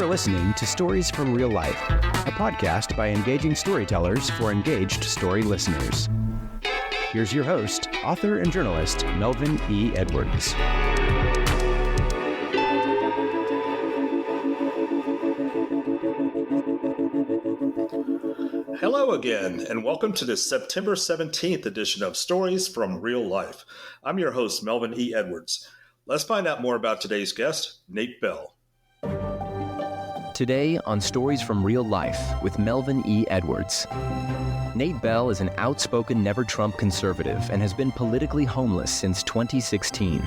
listening to Stories from Real Life, a podcast by engaging storytellers for engaged story listeners. Here's your host, author and journalist, Melvin E. Edwards. Hello again, and welcome to the September 17th edition of Stories from Real Life. I'm your host, Melvin E. Edwards. Let's find out more about today's guest, Nate Bell. Today on Stories from Real Life with Melvin E. Edwards. Nate Bell is an outspoken never-Trump conservative and has been politically homeless since 2016.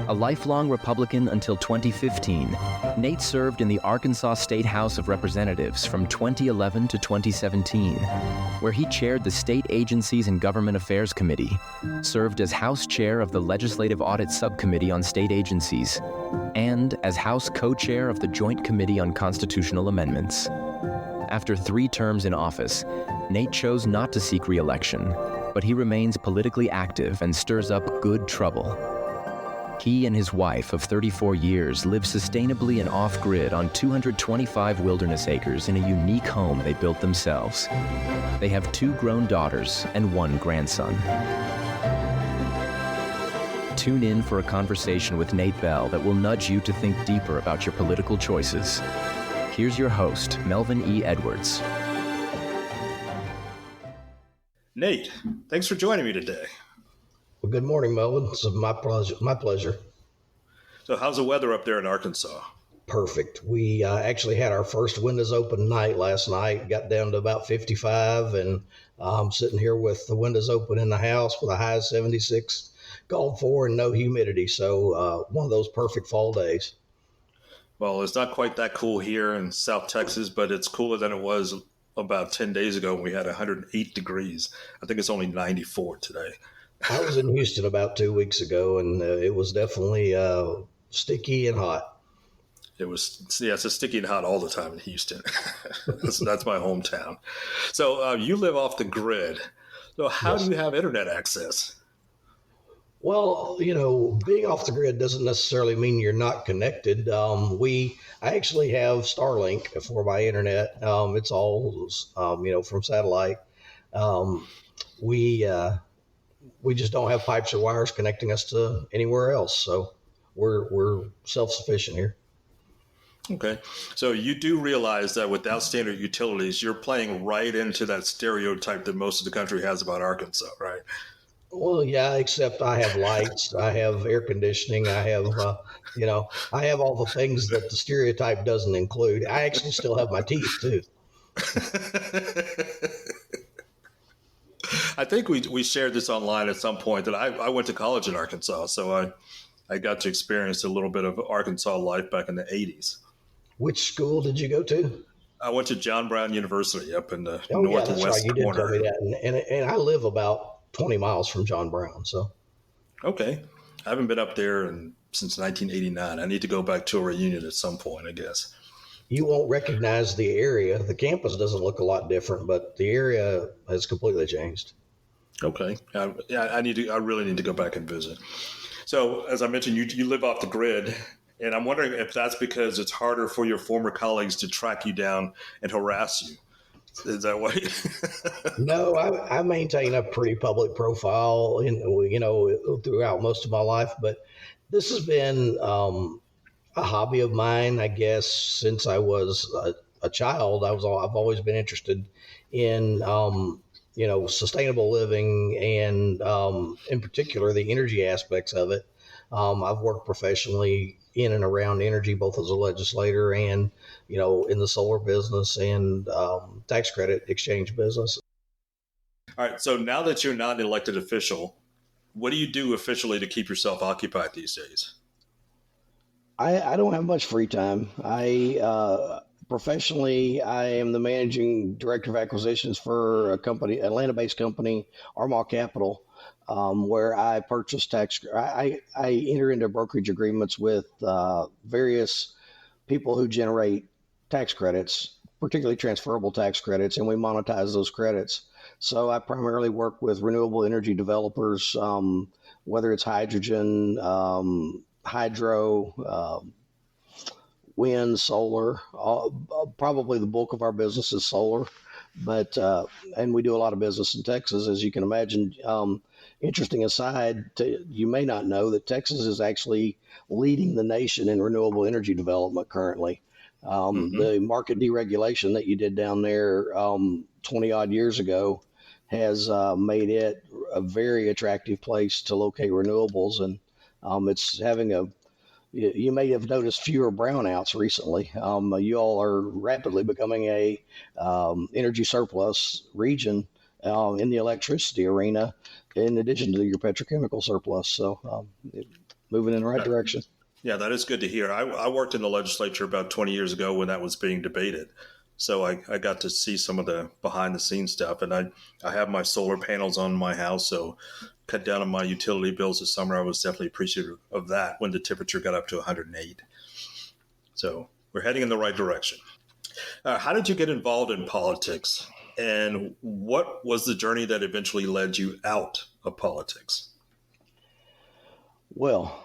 A lifelong Republican until 2015, Nate served in the Arkansas State House of Representatives from 2011 to 2017, where he chaired the State Agencies and Government Affairs Committee, served as House Chair of the Legislative Audit Subcommittee on State Agencies, and as House Co-Chair of the Joint Committee on Constitutional Amendments. After 3 terms in office, Nate chose not to seek re-election, but he remains politically active and stirs up good trouble. He and his wife of 34 years live sustainably and off-grid on 225 wilderness acres in a unique home they built themselves. They have 2 grown daughters and 1 grandson. Tune in for a conversation with Nate Bell that will nudge you to think deeper about your political choices. Here's your host, Melvin E. Edwards. Nate, thanks for joining me today. Well, good morning, Melvin. It's my pleasure. So how's the weather up there in Arkansas? Perfect. We actually had our first windows open night last night, got down to about 55, and I'm sitting here with the windows open in the house with a high of 76 called for and no humidity. So one of those perfect fall days. Well, it's not quite that cool here in South Texas, but it's cooler than it was about 10 days ago when we had 108 degrees. I think it's only 94 today. I was in Houston about 2 weeks ago, and it was definitely sticky and hot. It's sticky and hot all the time in Houston. That's my hometown. So you live off the grid. So how do you have internet access? Well, being off the grid doesn't necessarily mean you're not connected. I actually have Starlink for my internet. It's all, from satellite. We just don't have pipes or wires connecting us to anywhere else. So we're self-sufficient here. Okay. So you do realize that without standard utilities, you're playing right into that stereotype that most of the country has about Arkansas, right? Well, yeah, except I have lights, I have air conditioning, I have, I have all the things that the stereotype doesn't include. I actually still have my teeth too. I think we shared this online at some point that I went to college in Arkansas, so I got to experience a little bit of Arkansas life back in the 80s. Which school did you go to? I went to John Brown University up in the northwest corner. Yeah, that's right. You did tell me that. And I live about 20 miles from John Brown. So, okay. I haven't been up there since 1989. I need to go back to a reunion at some point, I guess. You won't recognize the area. The campus doesn't look a lot different, but the area has completely changed. Okay. I really need to go back and visit. So, as I mentioned, you live off the grid, and I'm wondering if that's because it's harder for your former colleagues to track you down and harass you. Is that why? No, I maintain a pretty public profile, throughout most of my life. But this has been a hobby of mine, I guess, since I was a child. I've always been interested in sustainable living and in particular the energy aspects of it. I've worked professionally in and around energy, both as a legislator and, in the solar business and tax credit exchange business. All right. So now that you're not an elected official, what do you do officially to keep yourself occupied these days? I don't have much free time. Professionally, I am the managing director of acquisitions for a company, Atlanta-based company, Armagh Capital, where I purchase I enter into brokerage agreements with various people who generate tax credits, particularly transferable tax credits, and we monetize those credits. So I primarily work with renewable energy developers, whether it's hydrogen, hydro, wind, solar. Probably the bulk of our business is solar, but and we do a lot of business in Texas, as you can imagine. Interesting aside, you may not know that Texas is actually leading the nation in renewable energy development currently. The market deregulation that you did down there 20 odd years ago has made it a very attractive place to locate renewables, and it's having a you may have noticed fewer brownouts recently. You all are rapidly becoming a energy surplus region in the electricity arena, in addition to your petrochemical surplus. So moving in the right direction. Yeah, that is good to hear. I worked in the legislature about 20 years ago when that was being debated. So I got to see some of the behind the scenes stuff. And I have my solar panels on my house, so cut down on my utility bills this summer. I was definitely appreciative of that when the temperature got up to 108. So we're heading in the right direction. How did you get involved in politics? And what was the journey that eventually led you out of politics? Well,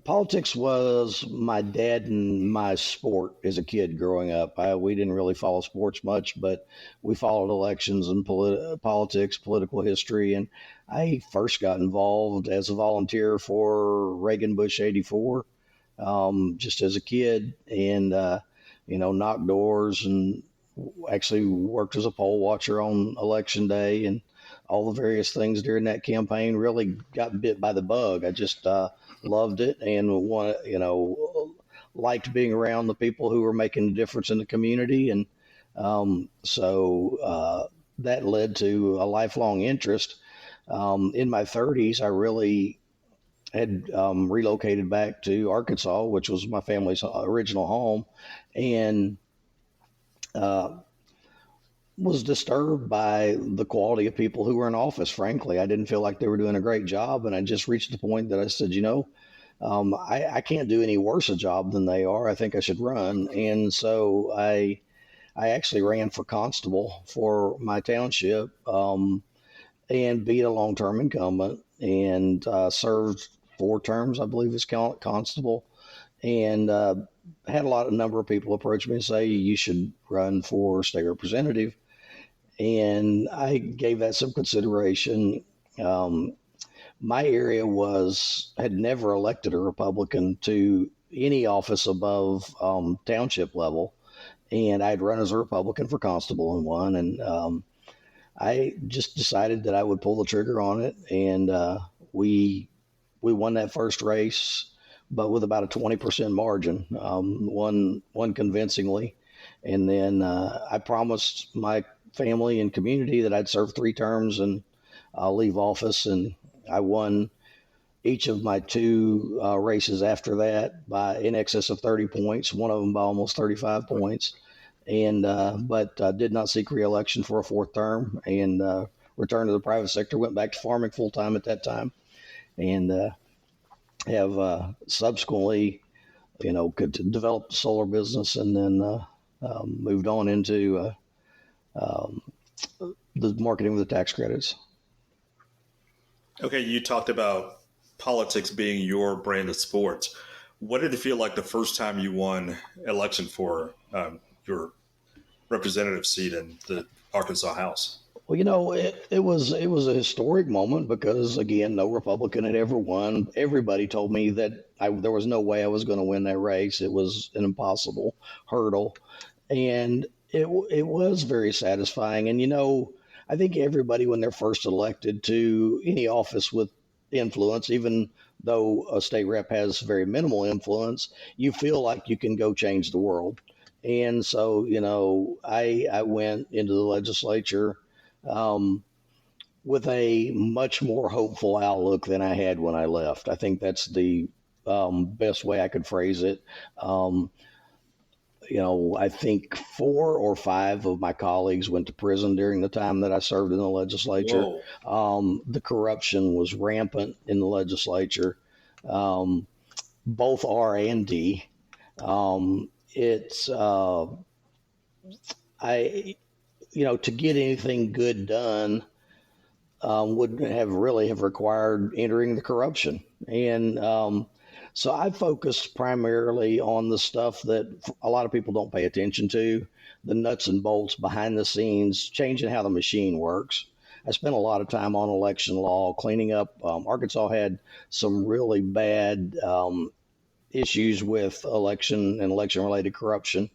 politics was my dad and my sport as a kid growing up. We didn't really follow sports much, but we followed elections and politics, political history. And I first got involved as a volunteer for Reagan Bush 84, just as a kid, and, knocked doors and actually worked as a poll watcher on election day and all the various things during that campaign. Really got bit by the bug. I just loved it and liked being around the people who were making a difference in the community. And so that led to a lifelong interest. In my 30s, I really had relocated back to Arkansas, which was my family's original home, and was disturbed by the quality of people who were in office. Frankly, I didn't feel like they were doing a great job. And I just reached the point that I said, I can't do any worse a job than they are. I think I should run. And so I actually ran for constable for my township and beat a long-term incumbent and served 4 terms, I believe, as constable. And had a number of people approach me and say, you should run for state representative. And I gave that some consideration. My area had never elected a Republican to any office above township level. And I'd run as a Republican for constable and won. And I just decided that I would pull the trigger on it. And we won that first race, but with about a 20% margin, won convincingly. And then I promised my family and community that I'd serve 3 terms and leave office. And I won each of my 2 races after that by in excess of 30 points, one of them by almost 35 points. And but did not seek re-election for a 4th term and returned to the private sector, went back to farming full time at that time, and have subsequently, could develop the solar business and then moved on into the marketing with the tax credits. Okay, you talked about politics being your brand of sports. What did it feel like the first time you won election for your representative seat in the Arkansas House? Well, it was a historic moment because, again, no Republican had ever won. Everybody told me that there was no way I was going to win that race. It was an impossible hurdle, and it was very satisfying. And I think everybody, when they're first elected to any office with influence, even though a state rep has very minimal influence, you feel like you can go change the world. And so, I went into the legislature with a much more hopeful outlook than I had when I left. I think that's the best way I could phrase it. I think 4 or 5 of my colleagues went to prison during the time that I served in the legislature. The corruption was rampant in the legislature, both R and D. To get anything good done would have required entering the corruption. And So I focused primarily on the stuff that a lot of people don't pay attention to, the nuts and bolts behind the scenes, changing how the machine works. I spent a lot of time on election law, cleaning up. Arkansas had some really bad issues with election and election related corruption.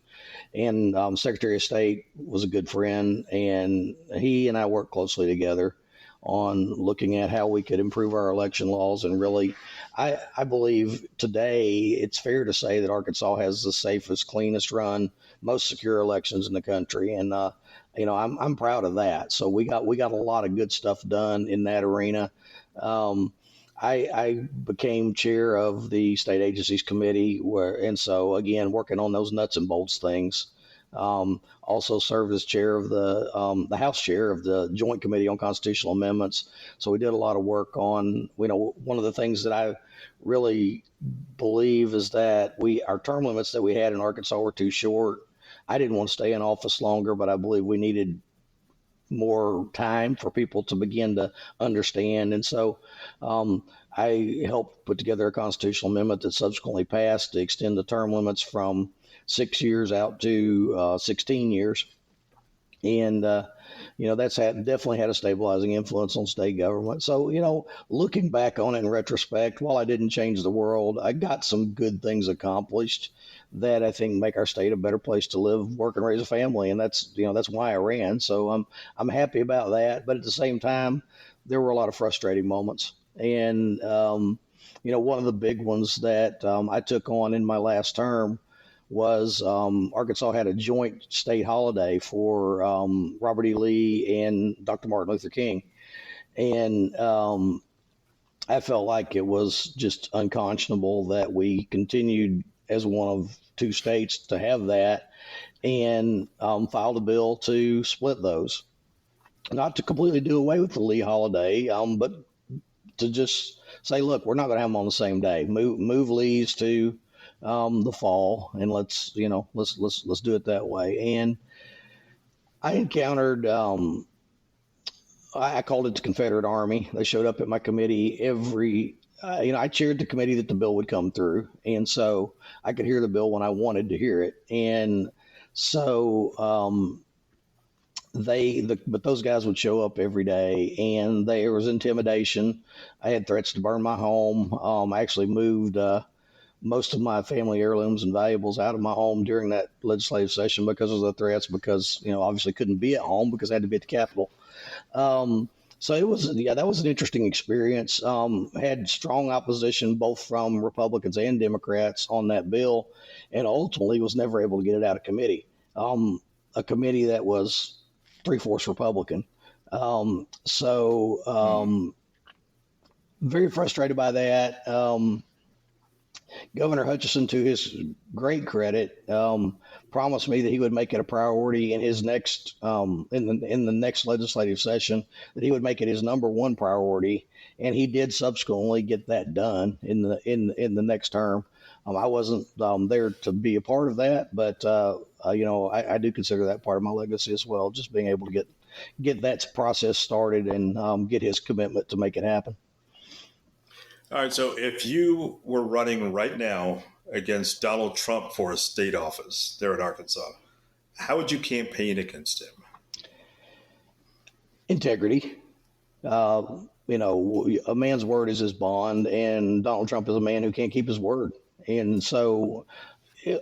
And Secretary of State was a good friend, and he and I worked closely together on looking at how we could improve our election laws. And really, I believe today it's fair to say that Arkansas has the safest, cleanest run, most secure elections in the country. And I'm proud of that. So we got a lot of good stuff done in that arena. I became chair of the state agencies committee, and so again, working on those nuts and bolts things. Also served as chair of the House chair of the Joint Committee on Constitutional Amendments. So we did a lot of work on, one of the things that I really believe is that our term limits that we had in Arkansas were too short. I didn't want to stay in office longer, but I believe we needed more time for people to begin to understand. And so I helped put together a constitutional amendment that subsequently passed to extend the term limits from 6 years out to 16 years. And, that's definitely had a stabilizing influence on state government. So, looking back on it in retrospect, while I didn't change the world, I got some good things accomplished that I think make our state a better place to live, work, and raise a family. And that's why I ran. So I'm happy about that. But at the same time, there were a lot of frustrating moments. And, one of the big ones that I took on in my last term was Arkansas had a joint state holiday for Robert E. Lee and Dr. Martin Luther King. And I felt like it was just unconscionable that we continued as one of two states to have that, and filed a bill to split those. Not to completely do away with the Lee holiday, but to just say, look, we're not going to have them on the same day. Move Lee's to the fall, and let's do it that way. And I encountered, I called it the Confederate Army. They showed up at my committee I chaired the committee that the bill would come through, and so I could hear the bill when I wanted to hear it. And so but those guys would show up every day, and there was intimidation. I had threats to burn my home. I actually moved most of my family heirlooms and valuables out of my home during that legislative session because of the threats, because, obviously couldn't be at home because I had to be at the Capitol. So that was an interesting experience. Had strong opposition both from Republicans and Democrats on that bill, and ultimately was never able to get it out of committee. A committee that was 3/4 Republican. Very frustrated by that. Governor Hutchinson, to his great credit, promised me that he would make it a priority in his next in the next legislative session, that he would make it his number one priority, and he did subsequently get that done in the next term. I wasn't there to be a part of that, but I do consider that part of my legacy as well, just being able to get that process started and get his commitment to make it happen. All right. So if you were running right now against Donald Trump for a state office there in Arkansas, how would you campaign against him? Integrity. A man's word is his bond, and Donald Trump is a man who can't keep his word. And so,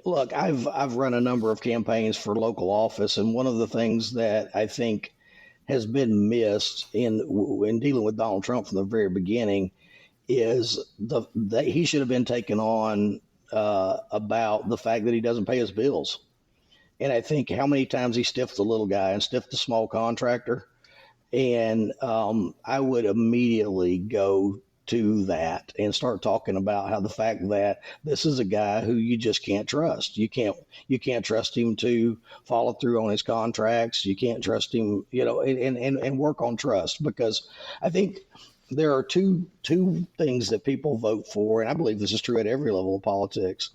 look, I've run a number of campaigns for local office, and one of the things that I think has been missed in dealing with Donald Trump from the very beginning is that he should have been taken on about the fact that he doesn't pay his bills. And I think how many times he stiffed the little guy and stiffed the small contractor. And I would immediately go to that and start talking about how the fact that this is a guy who you just can't trust. You can't trust him to follow through on his contracts. You can't trust him, and work on trust, because I think there are two things that people vote for, and I believe this is true at every level of politics.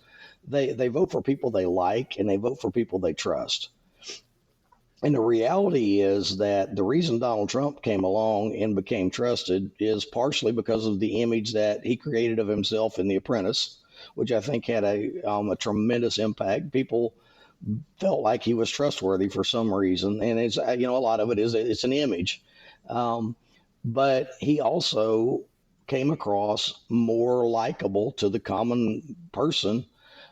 They vote for people they like, and they vote for people they trust. And the reality is that the reason Donald Trump came along and became trusted is partially because of the image that he created of himself in The Apprentice, which I think had a tremendous impact. People felt like he was trustworthy for some reason, and it's a lot of it is it's an image, but he also came across more likable to the common person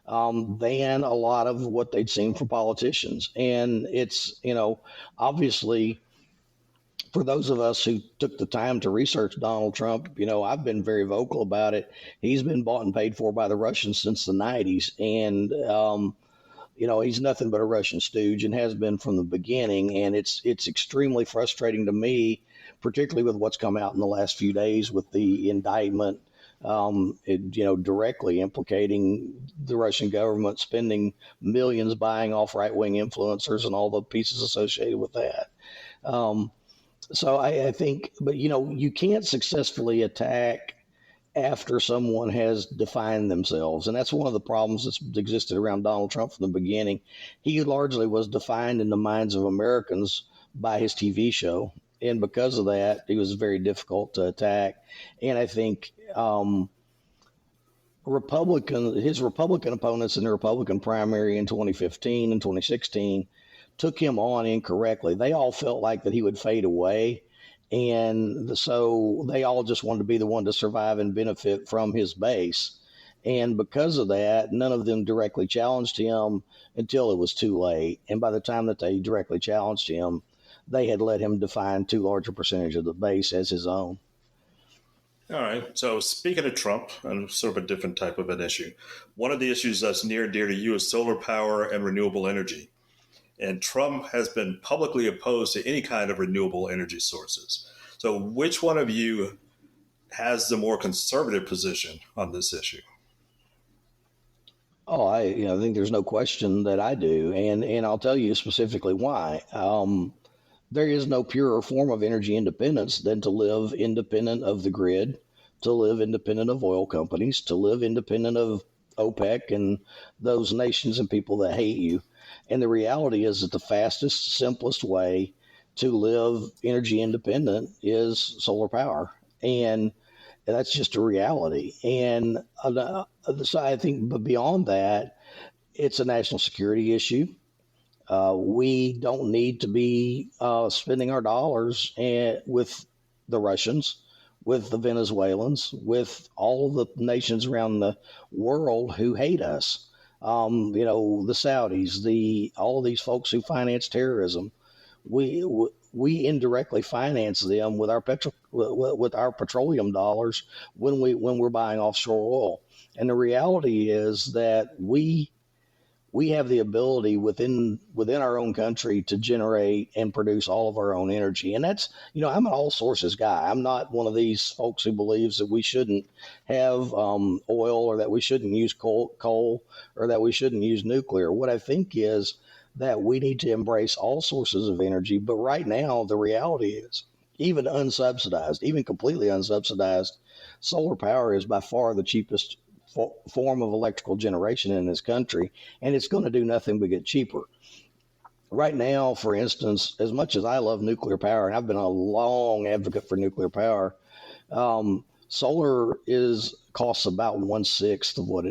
than a lot of what they'd seen from politicians. And it's, obviously, for those of us who took the time to research Donald Trump, I've been very vocal about it. He's been bought and paid for by the Russians since the 90s. And, he's nothing but a Russian stooge and has been from the beginning. And it's extremely frustrating to me, particularly with what's come out in the last few days with the indictment, directly implicating the Russian government spending millions buying off right-wing influencers and all the pieces associated with that. So I think, but you can't successfully attack after someone has defined themselves. And that's one of the problems that's existed around Donald Trump from the beginning. He largely was defined in the minds of Americans by his TV show. And because of that, he was very difficult to attack. And I think his Republican opponents in the Republican primary in 2015 and 2016 took him on incorrectly. They all felt like that he would fade away. And so they all just wanted to be the one to survive and benefit from his base. And because of that, none of them directly challenged him until it was too late. And by the time that they directly challenged him, they had let him define too large a percentage of the base as his own. All right. So speaking of Trump, and sort of a different type of an issue, one of the issues that's near and dear to you is solar power and renewable energy. And Trump has been publicly opposed to any kind of renewable energy sources. So which one of you has the more conservative position on this issue? Oh, I think there's no question that I do. And I'll tell you specifically why. There is no purer form of energy independence than to live independent of the grid, to live independent of oil companies, to live independent of OPEC and those nations and people that hate you. And the reality is that the fastest, simplest way to live energy independent is solar power. And that's just a reality. And so I think, but beyond that, it's a national security issue. We don't need to be spending our dollars with the Russians, with the Venezuelans, with all the nations around the world who hate us. The Saudis, all of these folks who finance terrorism. We indirectly finance them with our petroleum dollars when we're buying offshore oil. And the reality is that we have the ability within our own country to generate and produce all of our own energy. And that's, I'm an all sources guy. I'm not one of these folks who believes that we shouldn't have oil, or that we shouldn't use coal, or that we shouldn't use nuclear. What I think is that we need to embrace all sources of energy. But right now, the reality is, even unsubsidized, even completely unsubsidized, solar power is by far the cheapest form of electrical generation in this country, and it's going to do nothing but get cheaper. Right now, for instance, as much as I love nuclear power, and I've been a long advocate for nuclear power, solar costs about 1/6 of what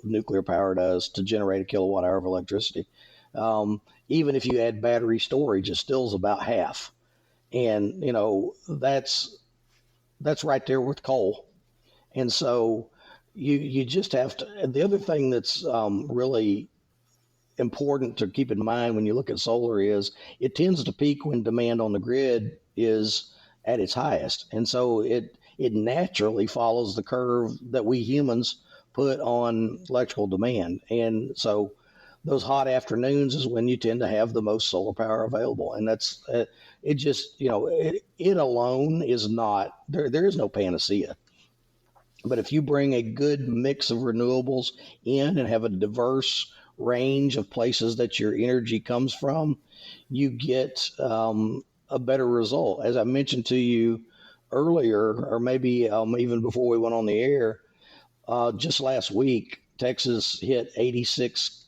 nuclear power does to generate a kilowatt hour of electricity. Even if you add battery storage, it still is about half. And, that's right there with coal. And so you just have to, the other thing that's really important to keep in mind when you look at solar is it tends to peak when demand on the grid is at its highest. And so it naturally follows the curve that we humans put on electrical demand. And so those hot afternoons is when you tend to have the most solar power available. And that's, it just, it alone is not, there is no panacea. But if you bring a good mix of renewables in and have a diverse range of places that your energy comes from, you get a better result. As I mentioned to you earlier, or maybe even before we went on the air, just last week, Texas hit 86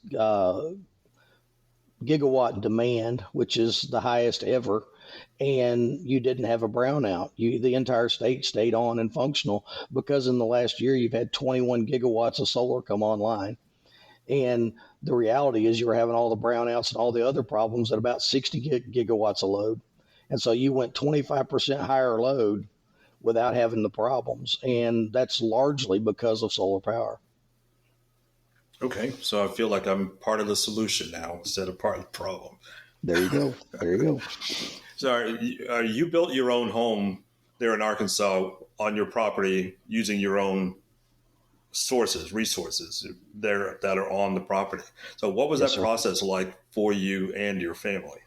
gigawatt demand, which is the highest ever. and you didn't have a brownout. The entire state stayed on and functional because in the last year you've had 21 gigawatts of solar come online. And the reality is you were having all the brownouts and all the other problems at about 60 gigawatts of load. And so you went 25% higher load without having the problems. And that's largely because of solar power. Okay, so I feel like I'm part of the solution now instead of part of the problem. There you go. There you go. So you built your own home there in Arkansas on your property using your own resources there that are on the property. So what was that process like for you and your family?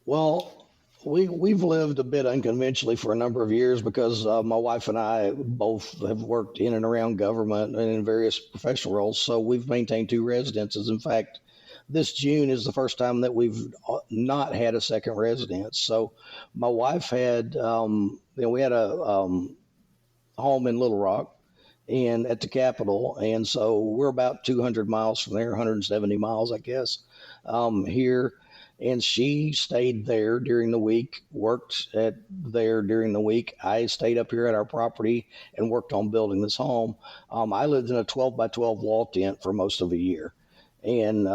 Well, we've lived a bit unconventionally for a number of years because my wife and I both have worked in and around government and in various professional roles. So we've maintained 2 residences. In fact, this June is the first time that we've not had a second residence. So my wife had, we had a home in Little Rock and at the Capitol. And so we're about 200 miles from there, 170 miles, I guess, here. And she stayed there during the week, worked there during the week. I stayed up here at our property and worked on building this home. I lived in a 12 by 12 wall tent for most of a year, and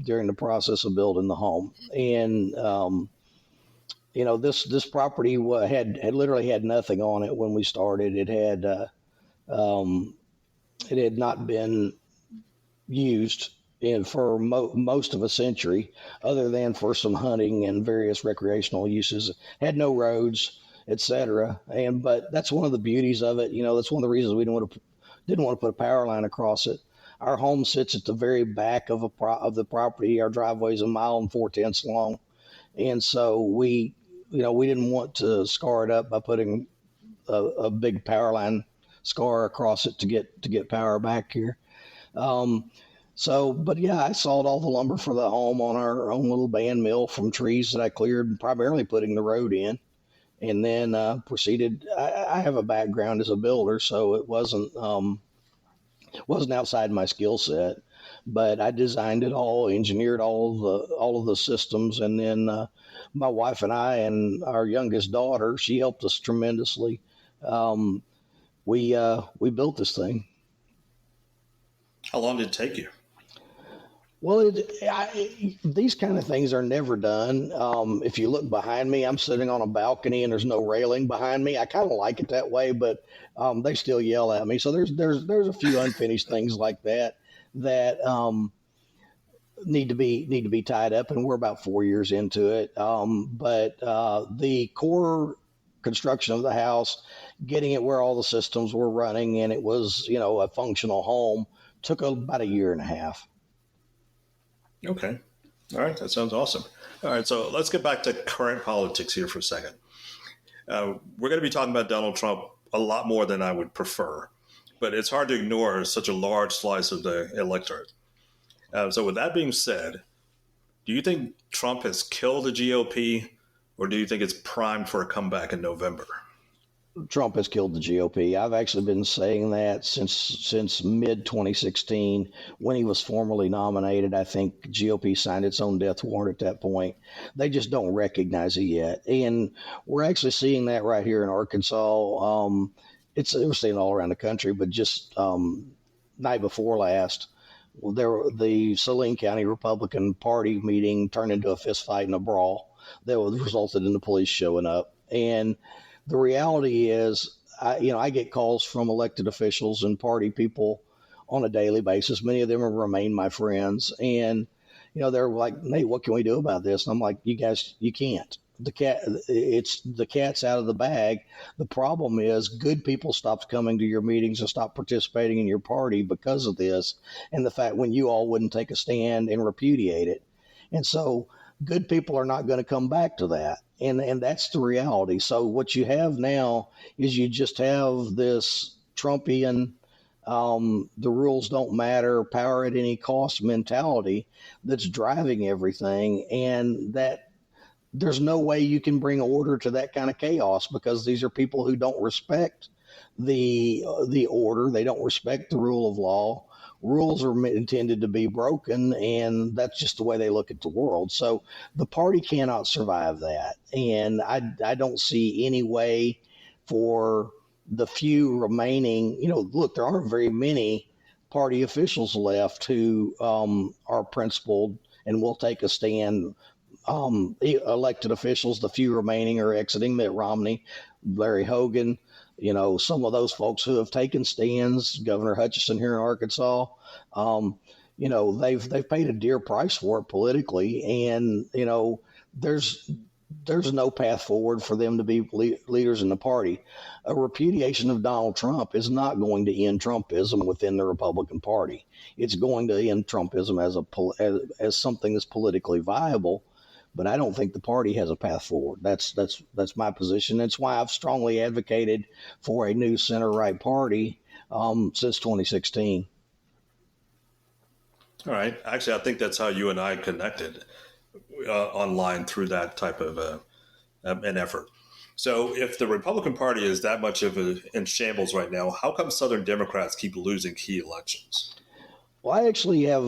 during the process of building the home. And this property had literally had nothing on it when we started. It had not been used for most of a century, other than for some hunting and various recreational uses. Had no roads, etc. But that's one of the beauties of it. That's one of the reasons we didn't want to put a power line across it. Our home sits at the very back of the property. Our driveway is 1 4/10 miles long, and so we didn't want to scar it up by putting a big power line scar across it to get power back here. But yeah, I sawed all the lumber for the home on our own little band mill from trees that I cleared, primarily putting the road in, and then proceeded. I have a background as a builder, so it wasn't outside my skill set, but I designed it all, engineered all of the systems, and then my wife and I and our youngest daughter, she helped us tremendously. We built this thing. How long did it take you? Well, these kind of things are never done. If you look behind me, I'm sitting on a balcony and there's no railing behind me. I kind of like it that way, but they still yell at me. So there's a few unfinished things like that need to be tied up, and we're about 4 years into it. But the core construction of the house, getting it where all the systems were running and it was a functional home, took about 1.5 years. Okay. All right. That sounds awesome. All right. So let's get back to current politics here for a second. We're going to be talking about Donald Trump a lot more than I would prefer, but it's hard to ignore such a large slice of the electorate. So with that being said, do you think Trump has killed the GOP, or do you think it's primed for a comeback in November? Trump has killed the GOP. I've actually been saying that since mid-2016 when he was formally nominated. I think GOP signed its own death warrant at that point. They just don't recognize it yet. And we're actually seeing that right here in Arkansas. We're seeing it all around the country, but just night before last, the Saline County Republican Party meeting turned into a fist fight and a brawl that resulted in the police showing up. And the reality is, I get calls from elected officials and party people on a daily basis. Many of them have remained my friends. And, they're like, Nate, what can we do about this? And I'm like, you guys, you can't. The cat's out of the bag. The problem is good people stopped coming to your meetings and stopped participating in your party because of this. And the fact when you all wouldn't take a stand and repudiate it. And so good people are not going to come back to that. And that's the reality. So what you have now is you just have this Trumpian, the rules don't matter, power at any cost mentality that's driving everything. And that there's no way you can bring order to that kind of chaos, because these are people who don't respect the order. They don't respect the rule of law. rules are intended to be broken, and that's just the way they look at the world. So the party cannot survive that. And I don't see any way for the few remaining, look, there aren't very many party officials left who are principled and will take a stand. Elected officials, the few remaining are exiting: Mitt Romney, Larry Hogan, some of those folks who have taken stands, Governor Hutchinson here in Arkansas. They've paid a dear price for it politically, and there's no path forward for them to be leaders in the party. A repudiation of Donald Trump is not going to end Trumpism within the Republican Party. It's going to end Trumpism as something that's politically viable, but I don't think the party has a path forward. That's my position. That's why I've strongly advocated for a new center-right party since 2016. All right. Actually, I think that's how you and I connected online through that type of an effort. So if the Republican Party is that much in shambles right now, how come Southern Democrats keep losing key elections? Well, I actually have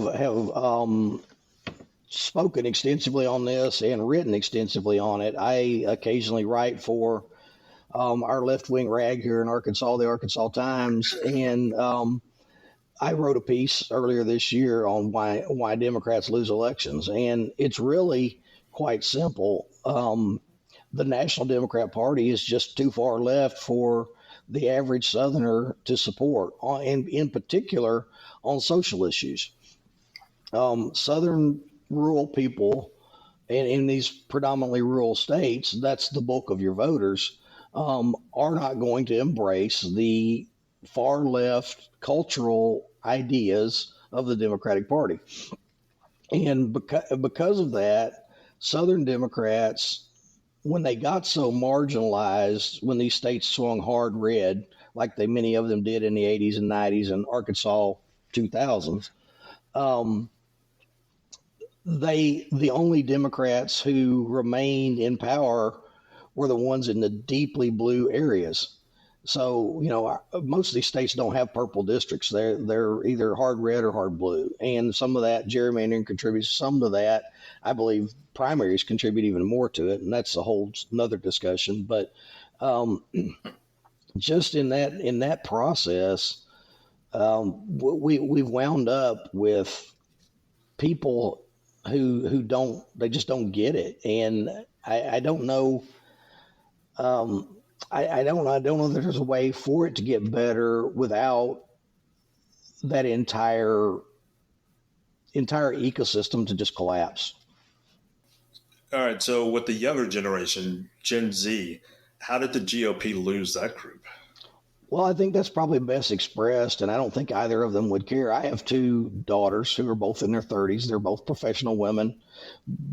spoken extensively on this and written extensively on it. I occasionally write for our left-wing rag here in Arkansas, the Arkansas Times, and I wrote a piece earlier this year on why Democrats lose elections, and it's really quite simple. The National Democrat Party is just too far left for the average Southerner to support, and in particular on social issues. Southern rural people, and in these predominantly rural states, that's the bulk of your voters, are not going to embrace the far left cultural ideas of the Democratic Party. And because of that, Southern Democrats, when they got so marginalized, when these states swung hard red, like many of them did in the 80s and 90s and Arkansas 2000s, the only Democrats who remained in power were the ones in the deeply blue areas. So, most of these states don't have purple districts. They're either hard red or hard blue. And some of that gerrymandering contributes some to that. I believe primaries contribute even more to it, and that's a whole another discussion. But just in that process, we've wound up with people who just don't get it. And I don't know. I don't know that there's a way for it to get better without that entire ecosystem to just collapse. All right. So with the younger generation, Gen Z, how did the GOP lose that group? Well, I think that's probably best expressed, and I don't think either of them would care. I have two daughters who are both in their 30s. They're both professional women,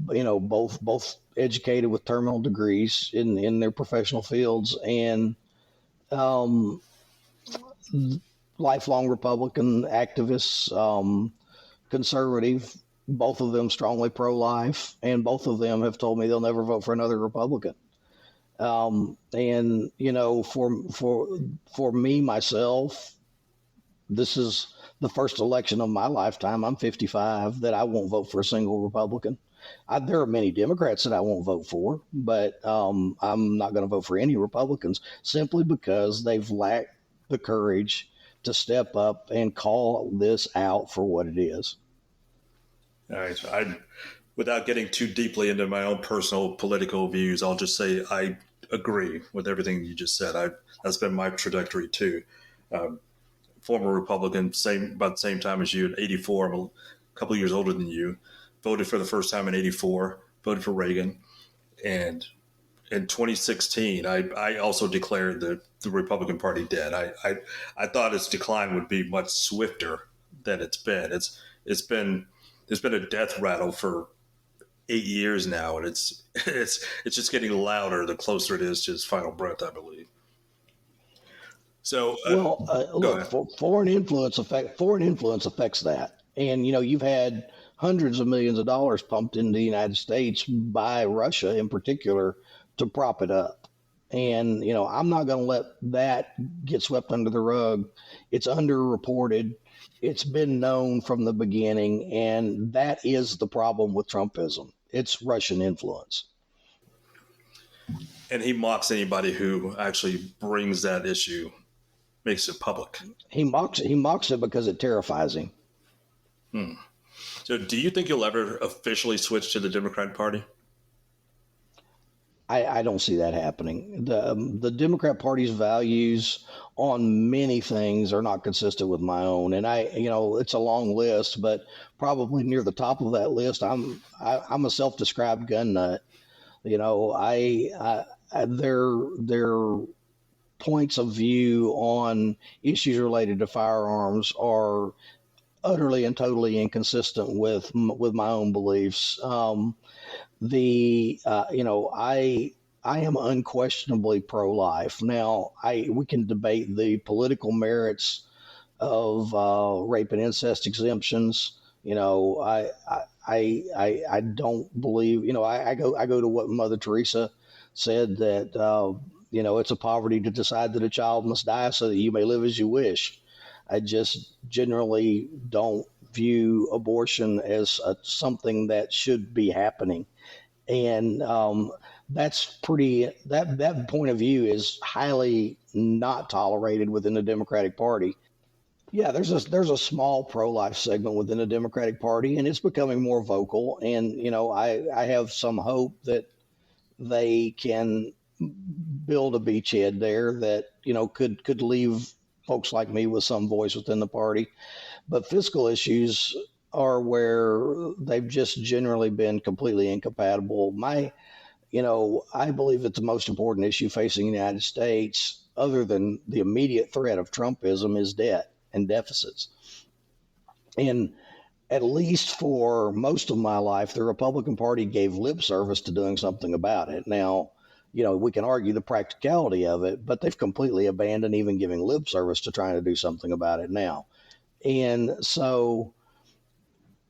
both educated with terminal degrees in their professional fields, and lifelong Republican activists, conservative. Both of them strongly pro-life, and both of them have told me they'll never vote for another Republican. And for me, myself, this is the first election of my lifetime. I'm 55 that I won't vote for a single Republican. There are many Democrats that I won't vote for, but I'm not going to vote for any Republicans simply because they've lacked the courage to step up and call this out for what it is. All right. So without getting too deeply into my own personal political views, I'll just say I agree with everything you just said. That's been my trajectory too. Former Republican, about the same time as you, in '84. I'm a couple of years older than you. Voted for the first time in '84. Voted for Reagan, and in 2016, I also declared the Republican Party dead. I thought its decline would be much swifter than it's been. There's been a death rattle for 8 years now, and it's just getting louder the closer it is to his final breath, I believe. So, look, foreign influence affects that, and you've had hundreds of millions of dollars pumped into the United States by Russia, in particular, to prop it up. And, I'm not going to let that get swept under the rug. It's underreported. It's been known from the beginning. And that is the problem with Trumpism. It's Russian influence. And he mocks anybody who actually brings that issue, makes it public. He mocks it because it terrifies him. So do you think you'll ever officially switch to the Democratic Party? I don't see that happening. The Democrat Party's values on many things are not consistent with my own, and it's a long list, but probably near the top of that list, I'm a self-described gun nut. Their points of view on issues related to firearms are utterly and totally inconsistent with my own beliefs. I am unquestionably pro-life. Now, we can debate the political merits of rape and incest exemptions. I don't believe. I go to what Mother Teresa said, that it's a poverty to decide that a child must die so that you may live as you wish. I just generally don't view abortion as something that should be happening. And that's that point of view is highly not tolerated within the Democratic Party. Yeah, there's a small pro-life segment within the Democratic Party, and it's becoming more vocal. And I have some hope that they can build a beachhead there that could leave folks like me with some voice within the party. But fiscal issues are where they've just generally been completely incompatible. I believe that the most important issue facing the United States, other than the immediate threat of Trumpism, is debt and deficits. And at least for most of my life, the Republican Party gave lip service to doing something about it. Now, we can argue the practicality of it, but they've completely abandoned even giving lip service to trying to do something about it now. And so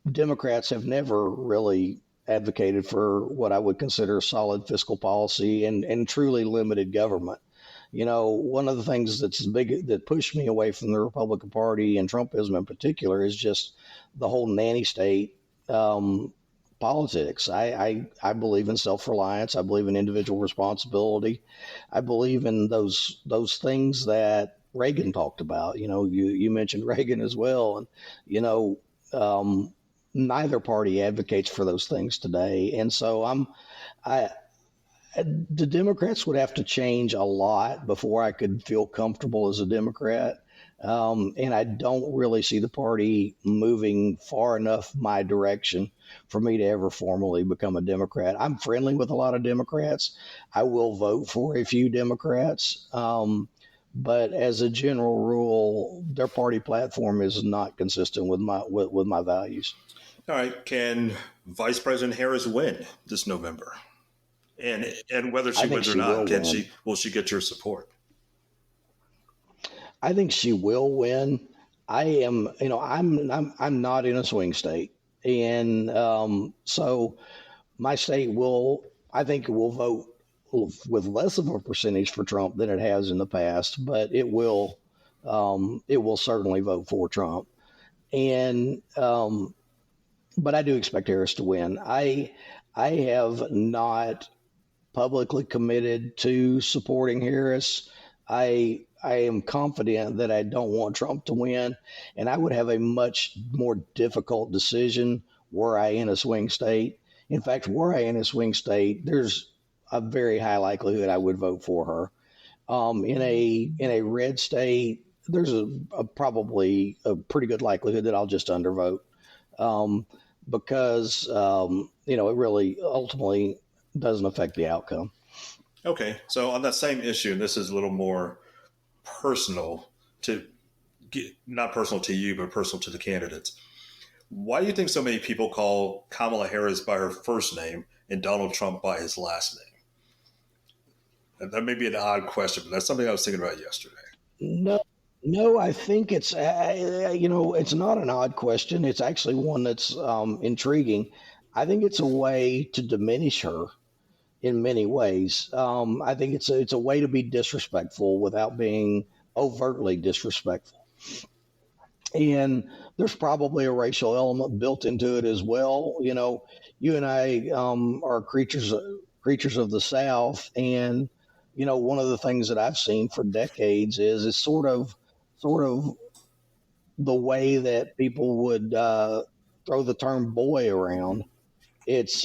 Democrats have never really advocated for what I would consider solid fiscal policy and truly limited government. One of the things that pushed me away from the Republican Party and Trumpism in particular is just the whole nanny state politics. I believe in self-reliance. I believe in individual responsibility. I believe in those things that Reagan talked about. You mentioned Reagan as well, and neither party advocates for those things today. And so the Democrats would have to change a lot before I could feel comfortable as a Democrat. And I don't really see the party moving far enough my direction for me to ever formally become a Democrat. I'm friendly with a lot of Democrats. I will vote for a few Democrats. But as a general rule, their party platform is not consistent with my values. All right. Can Vice President Harris win this November? And whether she wins or not, will she get your support? I think she will win. I'm not in a swing state, and so my state I think will vote with less of a percentage for Trump than it has in the past, but it will certainly vote for Trump, and but I do expect Harris to win. I have not publicly committed to supporting Harris. I am confident that I don't want Trump to win, and I would have a much more difficult decision were I in a swing state. In fact, were I in a swing state, there's a very high likelihood I would vote for her. In a red state, there's probably a pretty good likelihood that I'll just undervote because it really ultimately doesn't affect the outcome. Okay, so on that same issue, and this is a little more personal not personal to you, but personal to the candidates. Why do you think so many people call Kamala Harris by her first name and Donald Trump by his last name? And that may be an odd question, but that's something I was thinking about yesterday. No, I think it's it's not an odd question. It's actually one that's intriguing. I think it's a way to diminish her. in many ways. I think it's a way to be disrespectful without being overtly disrespectful. And there's probably a racial element built into it as well. You and I are creatures of the South, and one of the things that I've seen for decades is sort of the way that people would throw the term boy around. It's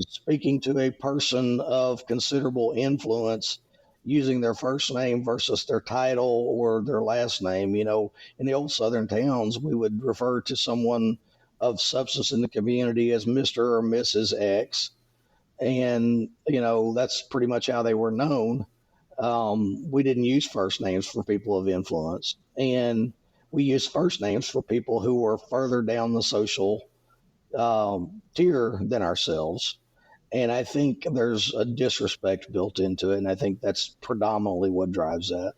speaking to a person of considerable influence using their first name versus their title or their last name. In the old Southern towns, we would refer to someone of substance in the community as Mr. or Mrs. X. And, that's pretty much how they were known. We didn't use first names for people of influence. And we used first names for people who were further down the social tier than ourselves. And I think there's a disrespect built into it. And I think that's predominantly what drives that.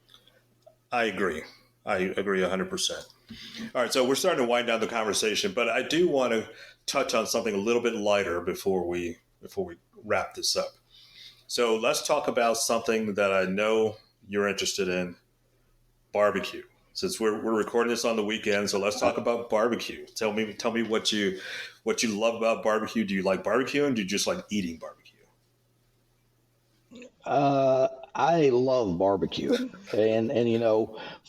I agree 100%. All right. So we're starting to wind down the conversation, but I do want to touch on something a little bit lighter before we wrap this up. So let's talk about something that I know you're interested in, barbecue. Since we're recording this on the weekend, so let's talk about barbecue. Tell me what you love about barbecue. Do you like barbecuing? Do you just like eating barbecue? I love barbecue, and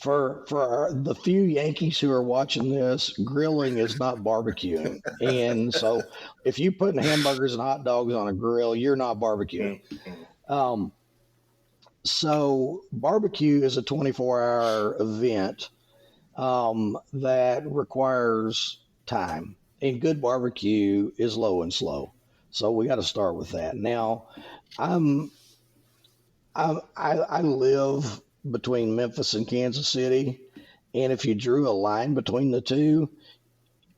for the few Yankees who are watching this, grilling is not barbecuing. And so, if you putting hamburgers and hot dogs on a grill, you're not barbecuing. So barbecue is a 24-hour event that requires time, and good barbecue is low and slow. So we got to start with that. Now, I live between Memphis and Kansas City, and if you drew a line between the two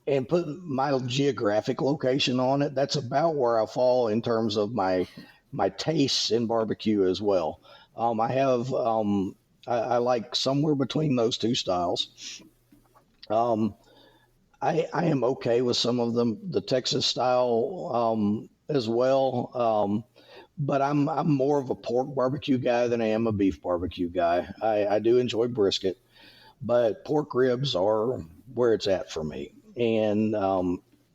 and put my geographic location on it, that's about where I fall in terms of my tastes in barbecue as well. I like somewhere between those two styles. I am okay with some of the Texas style as well. But I'm more of a pork barbecue guy than I am a beef barbecue guy. I do enjoy brisket, but pork ribs are where it's at for me. And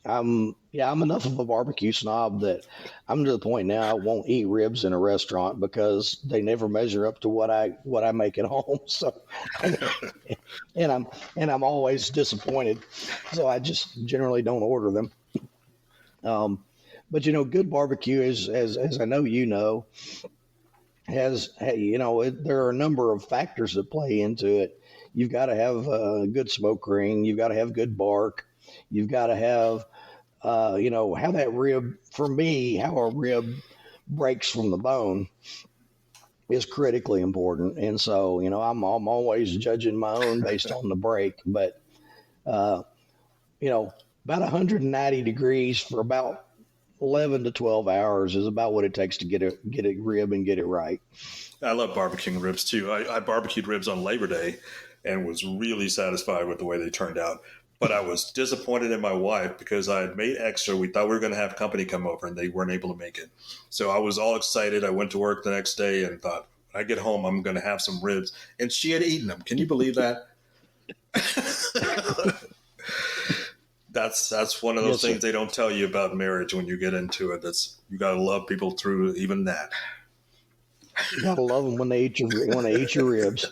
I'm enough of a barbecue snob that I'm to the point now I won't eat ribs in a restaurant because they never measure up to what I make at home. So, and I'm always disappointed. So I just generally don't order them. But good barbecue is, as I know there are a number of factors that play into it. You've got to have a good smoke ring. You've got to have good bark. You've got to have, how that rib, for me, how a rib breaks from the bone is critically important. And so, I'm always judging my own based on the break. But, about 190 degrees for about 11 to 12 hours is about what it takes to get a rib and get it right. I love barbecuing ribs too. I barbecued ribs on Labor Day and was really satisfied with the way they turned out. But I was disappointed in my wife because I had made extra. We thought we were going to have company come over and they weren't able to make it. So I was all excited. I went to work the next day and thought, when I get home, I'm going to have some ribs. And she had eaten them. Can you believe that? That's one of those things they don't tell you about marriage when you get into it. You got to love people through even that. You got to love them when they eat your ribs.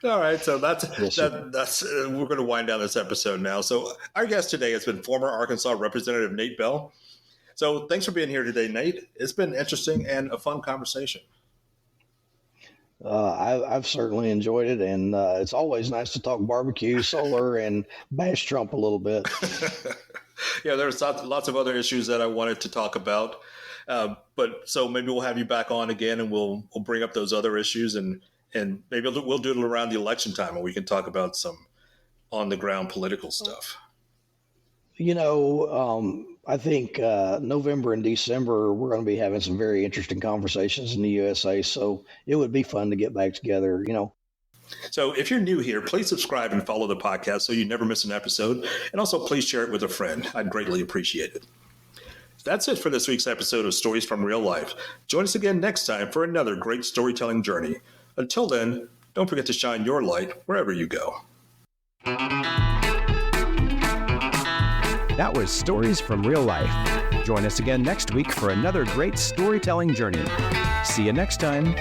All right, so that's we're going to wind down this episode now. So our guest today has been former Arkansas Representative Nate Bell. So thanks for being here today, Nate. It's been interesting and a fun conversation. I've certainly enjoyed it, and it's always nice to talk barbecue, solar, and bash Trump a little bit. Yeah, there's lots of other issues that I wanted to talk about, but so maybe we'll have you back on again, and we'll bring up those other issues, and maybe we'll do it around the election time, and we can talk about some on the ground political stuff. I think November and December, we're going to be having some very interesting conversations in the USA. So it would be fun to get back together, So if you're new here, please subscribe and follow the podcast so you never miss an episode. And also please share it with a friend. I'd greatly appreciate it. That's it for this week's episode of Stories from Real Life. Join us again next time for another great storytelling journey. Until then, don't forget to shine your light wherever you go. That was Stories from Real Life. Join us again next week for another great storytelling journey. See you next time.